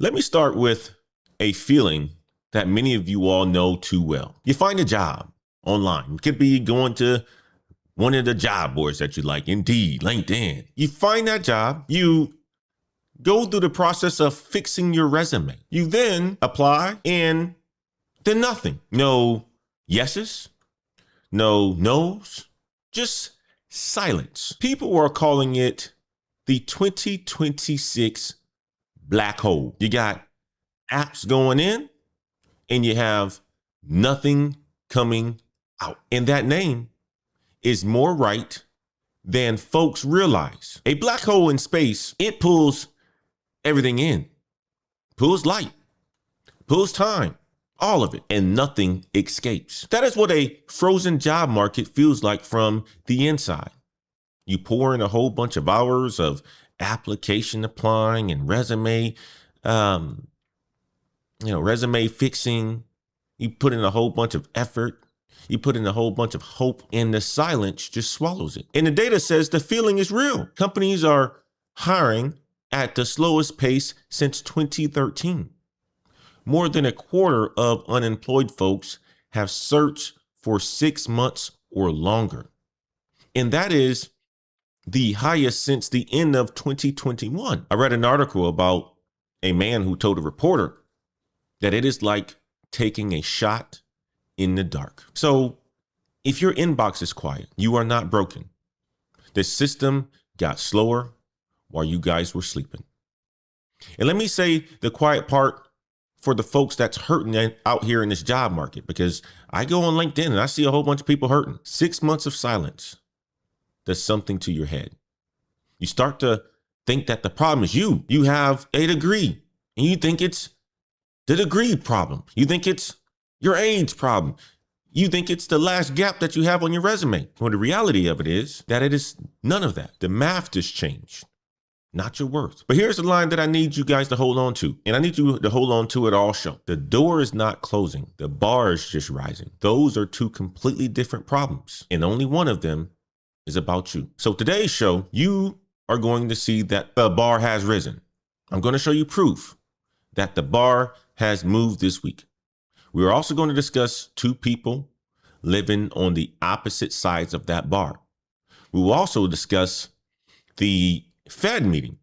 Let me start with a feeling that many of you all know too well. You find a job online. It could be going to one of the job boards that you like, Indeed, LinkedIn. You find that job, you go through the process of fixing your resume. You then apply and then nothing. No yeses, no nos, just silence. People are calling it the 2026 black hole. You got apps going in and you have nothing coming out. And that name is more right than folks realize. A black hole in space, it pulls everything in, pulls light, pulls time, all of it, and nothing escapes. That is what a frozen job market feels like from the inside. You pour in a whole bunch of hours of application applying and resume fixing. You put in a whole bunch of effort. You put in a whole bunch of hope, and the silence just swallows it. And the data says the feeling is real. Companies are hiring at the slowest pace since 2013. More than a quarter of unemployed folks have searched for 6 months or longer. And that is the highest since the end of 2021. I read an article about a man who told a reporter that it is like taking a shot in the dark. So if your inbox is quiet, you are not broken. The system got slower while you guys were sleeping. And let me say the quiet part for the folks that's hurting out here in this job market, because I go on LinkedIn and I see a whole bunch of people hurting. 6 months of silence does something to your head. You start to think that the problem is you. You have a degree and you think it's the degree problem. You think it's your age problem. You think it's the last gap that you have on your resume. Well, the reality of it is that it is none of that. The math just changed, not your worth. But here's the line that I need you guys to hold on to. And I need you to hold on to it all show. The door is not closing. The bar is just rising. Those are two completely different problems. And only one of them is about you. So today's show, you are going to see that the bar has risen. I'm going to show you proof that the bar has moved this week. We're also going to discuss two people living on the opposite sides of that bar. We will also discuss the Fed meeting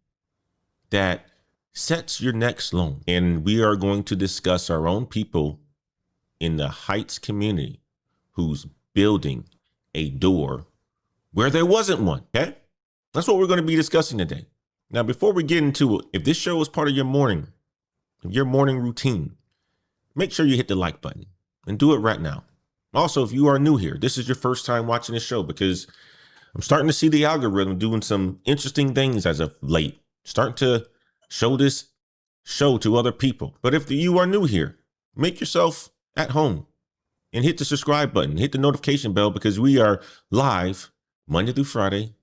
that sets your next loan. And we are going to discuss our own people in the Heights community who's building a door where there wasn't one. Okay? That's what we're going to be discussing today. Now, before we get into it, if this show is part of your morning routine, make sure you hit the like button and do it right now. Also, if you are new here, this is your first time watching this show, because I'm starting to see the algorithm doing some interesting things as of late, starting to show this show to other people. But if you are new here, make yourself at home and hit the subscribe button, hit the notification bell, because we are live Monday through Friday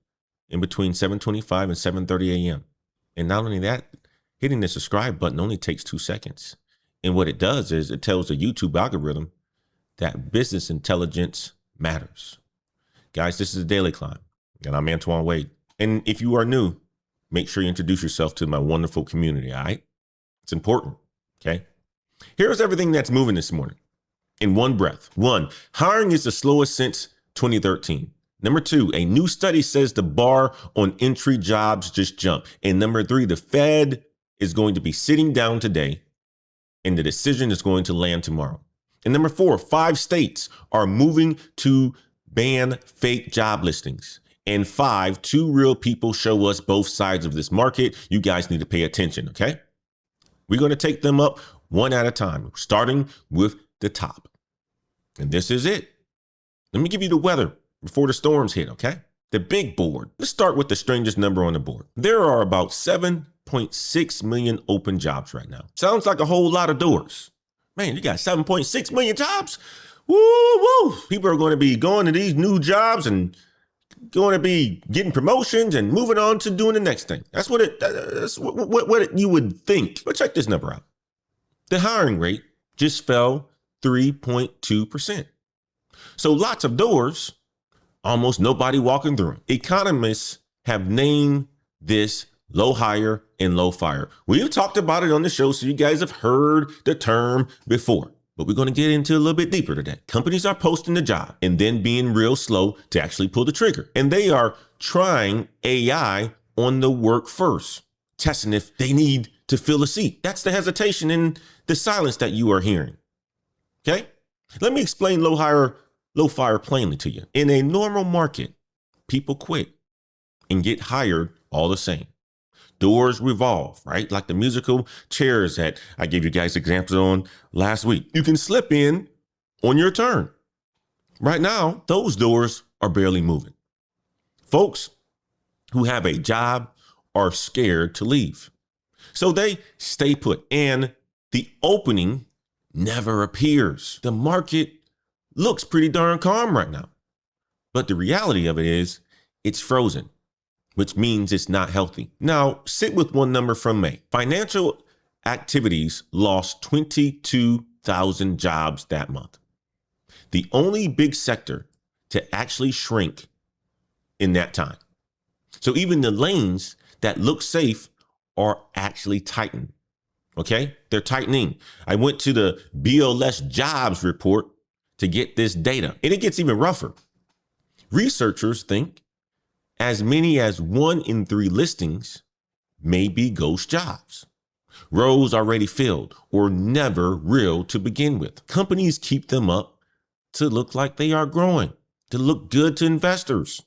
in between 7:25 and 7:30 a.m. And not only that, hitting the subscribe button only takes 2 seconds. And what it does is it tells the YouTube algorithm that business intelligence matters. Guys, this is a Daily Climb, and I'm Antoine Wade. And if you are new, make sure you introduce yourself to my wonderful community, all right? It's important, okay? Here's everything that's moving this morning in one breath. 1, hiring is the slowest since 2013. Number 2, a new study says the bar on entry jobs just jumped. And number 3, the Fed is going to be sitting down today, and the decision is going to land tomorrow. And number 4, 5 states are moving to ban fake job listings. And 5, 2 real people show us both sides of this market. You guys need to pay attention, okay? We're going to take them up one at a time, starting with the top. And this is it. Let me give you the weather before the storms hit, okay? The big board. Let's start with the strangest number on the board. There are about 7.6 million open jobs right now. Sounds like a whole lot of doors. Man, you got 7.6 million jobs? Woo, woo. People are going to be going to these new jobs and going to be getting promotions and moving on to doing the next thing. That's what you would think. But check this number out. The hiring rate just fell 3.2%. So lots of doors, almost nobody walking through them. Economists have named this low hire and low fire. We've talked about it on the show, so you guys have heard the term before. But we're going to get into a little bit deeper today. Companies are posting the job and then being real slow to actually pull the trigger. And they are trying AI on the work first, testing if they need to fill a seat. That's the hesitation and the silence that you are hearing. Okay? Let me explain low fire plainly to you. In a normal market, people quit and get hired all the same. Doors revolve, right? Like the musical chairs that I gave you guys examples on last week. You can slip in on your turn. Right now, those doors are barely moving. Folks who have a job are scared to leave. So they stay put and the opening never appears. The market looks pretty darn calm right now. But the reality of it is it's frozen, which means it's not healthy. Now, sit with one number from May. Financial activities lost 22,000 jobs that month. The only big sector to actually shrink in that time. So even the lanes that look safe are actually tightened. Okay, they're tightening. I went to the BLS jobs report to get this data, and it gets even rougher. Researchers think as many as 1 in 3 listings may be ghost jobs. Roles already filled or never real to begin with. Companies keep them up to look like they are growing, to look good to investors,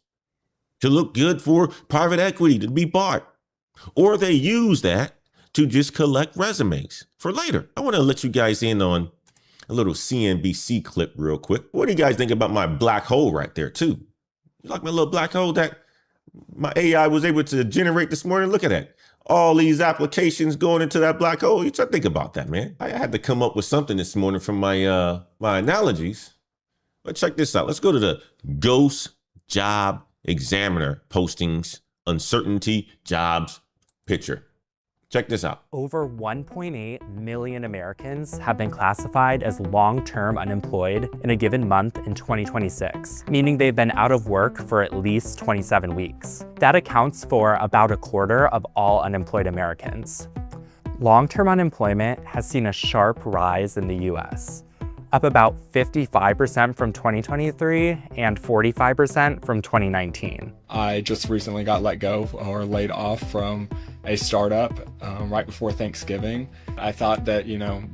to look good for private equity to be bought. Or they use that to just collect resumes for later. I want to let you guys in on a little CNBC clip real quick. What do you guys think about my black hole right there too? You like my little black hole that my AI was able to generate this morning? Look at that. All these applications going into that black hole. You try to think about that, man. I had to come up with something this morning from my my analogies. But check this out. Let's go to the Ghost Job Examiner postings, uncertainty jobs picture. Check this out. Over 1.8 million Americans have been classified as long-term unemployed in a given month in 2026, meaning they've been out of work for at least 27 weeks. That accounts for about a quarter of all unemployed Americans. Long-term unemployment has seen a sharp rise in the US, up about 55% from 2023 and 45% from 2019. I just recently got let go or laid off from a startup right before Thanksgiving. I thought that,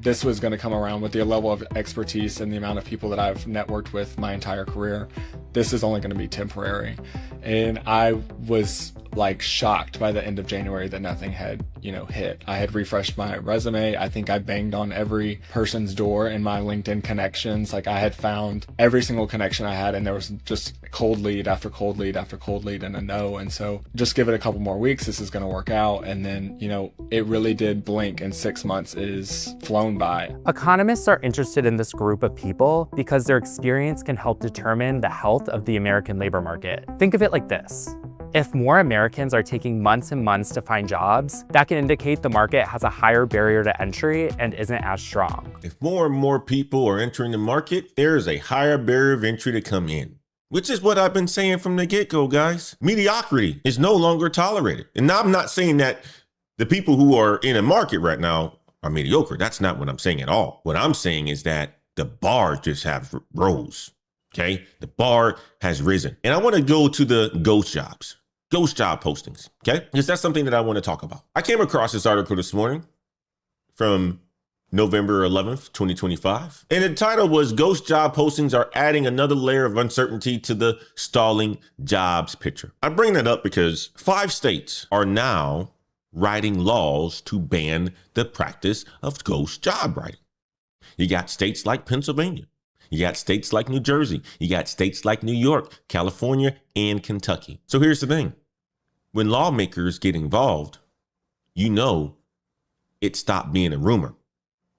this was going to come around with the level of expertise and the amount of people that I've networked with my entire career. This is only going to be temporary. And I was shocked by the end of January that nothing had, hit. I had refreshed my resume. I think I banged on every person's door in my LinkedIn connections. I had found every single connection I had, and there was just cold lead after cold lead after cold lead and a no. And so just give it a couple more weeks. This is going to work out. And then, it really did blink, and 6 months is flown by. Economists are interested in this group of people because their experience can help determine the health of the American labor market. Think of it like this. If more Americans are taking months and months to find jobs, that can indicate the market has a higher barrier to entry and isn't as strong. If more and more people are entering the market, there is a higher barrier of entry to come in, which is what I've been saying from the get-go, guys. Mediocrity is no longer tolerated. And now I'm not saying that the people who are in a market right now are mediocre. That's not what I'm saying at all. What I'm saying is that the bar just have rose. Okay, the bar has risen. And I want to go to the ghost job postings, okay? Because that's something that I want to talk about. I came across this article this morning from November 11th, 2025. And the title was Ghost Job Postings Are Adding Another Layer of Uncertainty to the Stalling Jobs Picture. I bring that up because 5 states are now writing laws to ban the practice of ghost job writing. You got states like Pennsylvania. You got states like New Jersey. You got states like New York, California, and Kentucky. So here's the thing. When lawmakers get involved, it stopped being a rumor.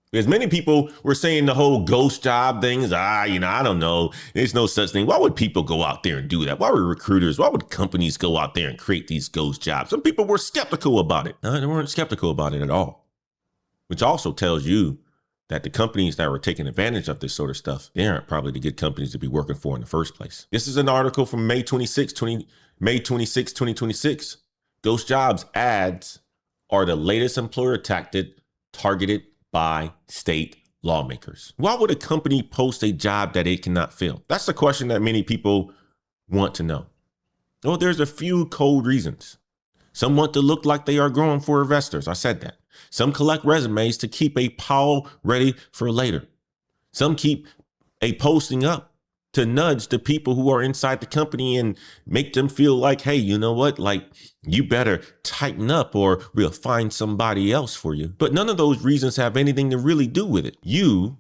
Because many people were saying the whole ghost job things, I don't know. There's no such thing. Why would people go out there and do that? Why would companies go out there and create these ghost jobs? Some people were skeptical about it. No, they weren't skeptical about it at all. Which also tells you that the companies that were taking advantage of this sort of stuff, they aren't probably the good companies to be working for in the first place. This is an article from May 26, 2026. Those jobs ads are the latest employer tactic targeted by state lawmakers. Why would a company post a job that it cannot fill? That's the question that many people want to know. Well, there's a few cold reasons. Some want to look like they are growing for investors. I said that. Some collect resumes to keep a pile ready for later. Some keep a posting up to nudge the people who are inside the company and make them feel like, hey, you know what? Like, you better tighten up or we'll find somebody else for you. But none of those reasons have anything to really do with it. You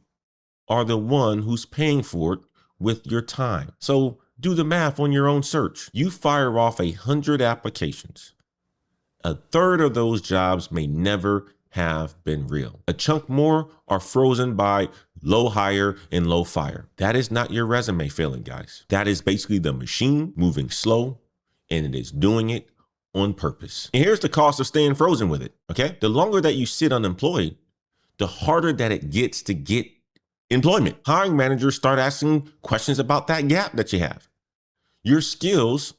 are the one who's paying for it with your time. So do the math on your own search. You fire off 100 applications. A third of those jobs may never have been real. A chunk more are frozen by low hire and low fire. That is not your resume failing, guys. That is basically the machine moving slow, and it is doing it on purpose. And here's the cost of staying frozen with it, okay? The longer that you sit unemployed, the harder that it gets to get employment. Hiring managers start asking questions about that gap that you have. Your skills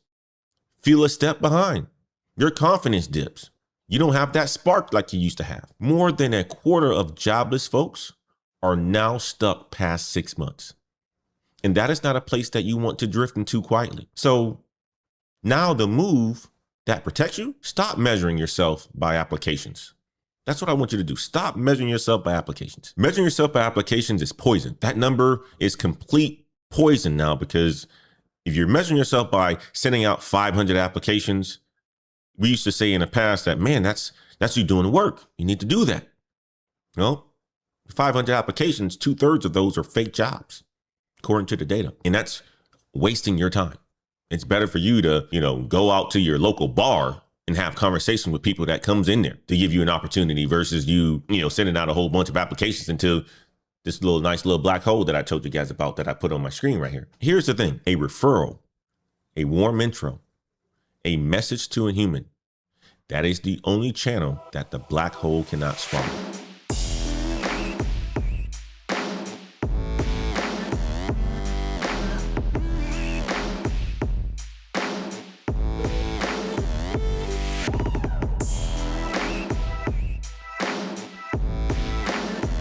feel a step behind. Your confidence dips. You don't have that spark like you used to have. More than a quarter of jobless folks are now stuck past 6 months. And that is not a place that you want to drift into quietly. So now the move that protects you, stop measuring yourself by applications. That's what I want you to do. Stop measuring yourself by applications. Measuring yourself by applications is poison. That number is complete poison now, because if you're measuring yourself by sending out 500 applications, we used to say in the past that, man, that's you doing the work. You need to do that. Well, 500 applications, 2/3 of those are fake jobs, according to the data. And that's wasting your time. It's better for you to, go out to your local bar and have conversation with people that comes in there to give you an opportunity versus you sending out a whole bunch of applications into this nice little black hole that I told you guys about that I put on my screen right here. Here's the thing: a referral, a warm intro, a message to a human. That is the only channel that the black hole cannot swallow.